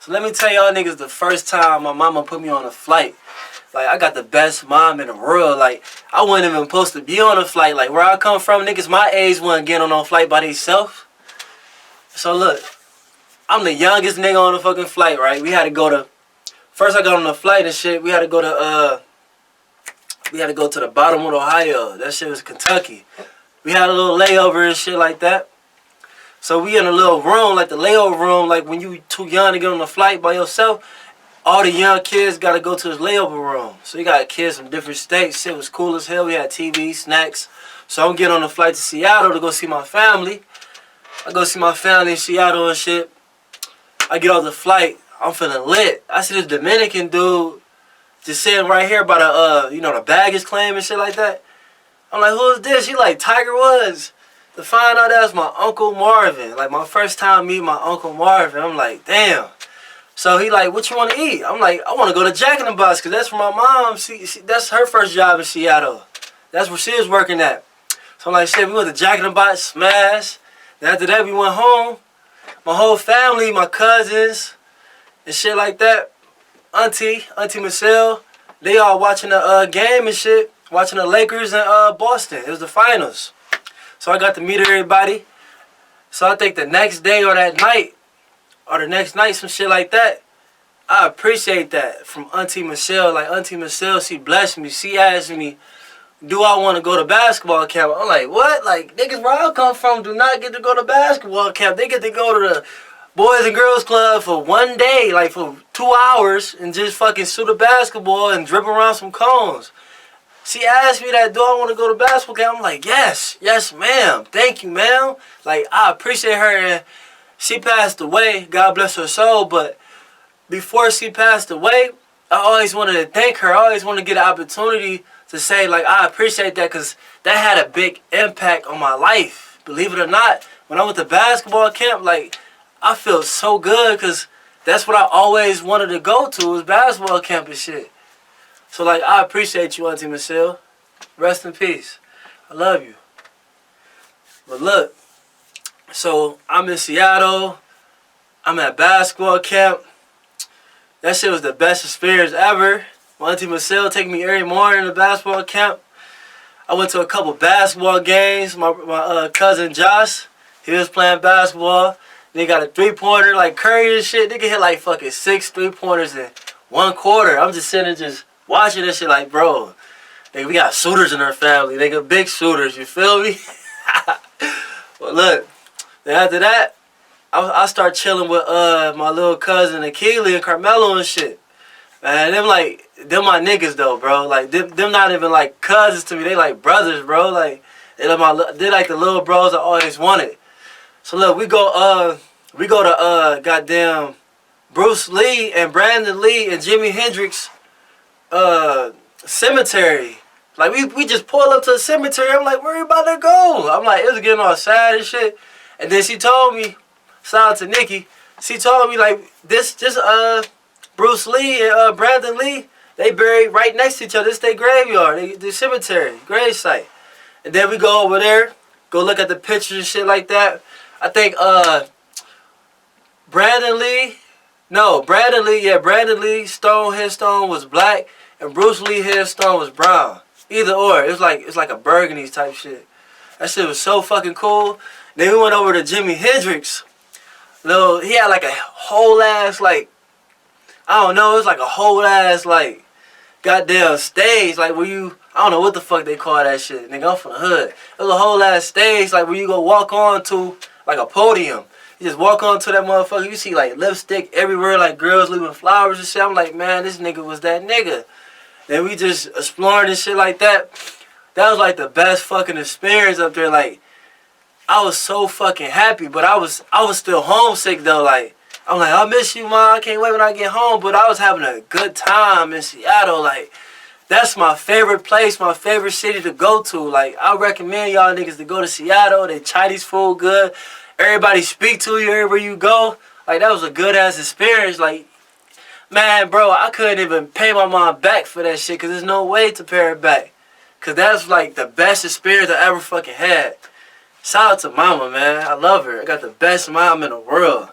So let me tell y'all niggas the first time my mama put me on a flight. Like, I got the best mom in the world. Like, I wasn't even supposed to be on a flight. Like, where I come from, niggas my age wasn't getting on a flight by themselves. So look, I'm the youngest nigga on the fucking flight, right? We had to go to... First I got on the flight and shit, we had to go to the bottom of Ohio. That shit was Kentucky. We had a little layover and shit like that. So we in a little room, like the layover room, like when you too young to get on the flight by yourself, all the young kids got to go to this layover room. So you got kids from different states. Shit was cool as hell. We had TV, snacks. So I'm getting on the flight to Seattle to go see my family. I go see my family in Seattle and shit. I get off the flight. I'm feeling lit. I see this Dominican dude just sitting right here by the, the baggage claim and shit like that. I'm like, who is this? He like Tiger Woods. To find out that's my Uncle Marvin. Like, my first time meeting my Uncle Marvin. I'm like, damn. So he like, what you want to eat? I'm like, I want to go to Jack in the Box because that's where my mom, that's her first job in Seattle. That's where she was working at. So I'm like, shit, we went to Jack in the Box, smash. Then after that, we went home. My whole family, my cousins, and shit like that. Auntie Michelle, they all watching the game and shit. Watching the Lakers and Boston. It was the finals. So I got to meet everybody. So I think the next day or that night, or the next night, some shit like that, I appreciate that from Auntie Michelle. Like, Auntie Michelle, she blessed me. She asked me, do I want to go to basketball camp? I'm like, what? Like, niggas where I come from do not get to go to basketball camp. They get to go to the Boys and Girls Club for one day, like for 2 hours, and just fucking shoot a basketball and dribble around some cones. She asked me that, do I want to go to basketball camp? I'm like, yes, ma'am. Thank you, ma'am. Like, I appreciate her. And she passed away. God bless her soul. But before she passed away, I always wanted to thank her. I always wanted to get an opportunity to say, like, I appreciate that because that had a big impact on my life. Believe it or not, when I went to basketball camp, like, I feel so good because that's what I always wanted to go to was basketball camp and shit. So, like, I appreciate you, Auntie Michelle. Rest in peace. I love you. But look, so I'm in Seattle. I'm at basketball camp. That shit was the best experience ever. My Auntie Michelle take me every morning to basketball camp. I went to a couple basketball games. My cousin Josh, he was playing basketball. They got a three-pointer like Curry and shit. They can hit like fucking 6 3-pointers in 1 quarter. I'm just sitting there just watching this shit like, bro, we got shooters in our family. They got big shooters, you feel me? Well, look, then after that, I start chilling with my little cousin Akili and Carmelo and shit. Man, them my niggas though, bro. Like, them not even like cousins to me. They like brothers, bro. Like, they like the little bros I always wanted. So look, we go to goddamn Bruce Lee and Brandon Lee and Jimi Hendrix cemetery. Like, we just pull up to the cemetery. I'm like, where you about to go? I'm like, it was getting all sad and shit. And then she told me, shout out to Nikki, she told me like this Bruce Lee and Brandon Lee, they buried right next to each other. This their graveyard, the cemetery, grave site. And then we go over there, go look at the pictures and shit like that. I think Brandon Lee, his stone was black, and Bruce Lee his stone was brown. Either or, it's like a burgundy type shit. That shit was so fucking cool. Then we went over to Jimi Hendrix. He had like a whole ass like, I don't know, it was like a whole ass like goddamn stage, like where you, I don't know what the fuck they call that shit. Nigga, I'm from the hood. It was a whole ass stage like where you go walk on to like a podium. You just walk on to that motherfucker, you see like lipstick everywhere, like girls leaving flowers and shit. I'm like, man, this nigga was that nigga. Then we just exploring and shit like that. That was like the best fucking experience up there. Like, I was so fucking happy, but I was still homesick though. Like, I'm like, I miss you, Mom. I can't wait when I get home. But I was having a good time in Seattle. Like, that's my favorite place, my favorite city to go to. Like, I recommend y'all niggas to go to Seattle. They Chinese food good. Everybody speak to you everywhere you go. Like, that was a good ass experience. Like, man, bro, I couldn't even pay my mom back for that shit because there's no way to pay her back. Because that's like the best experience I ever fucking had. Shout out to mama, man. I love her. I got the best mom in the world.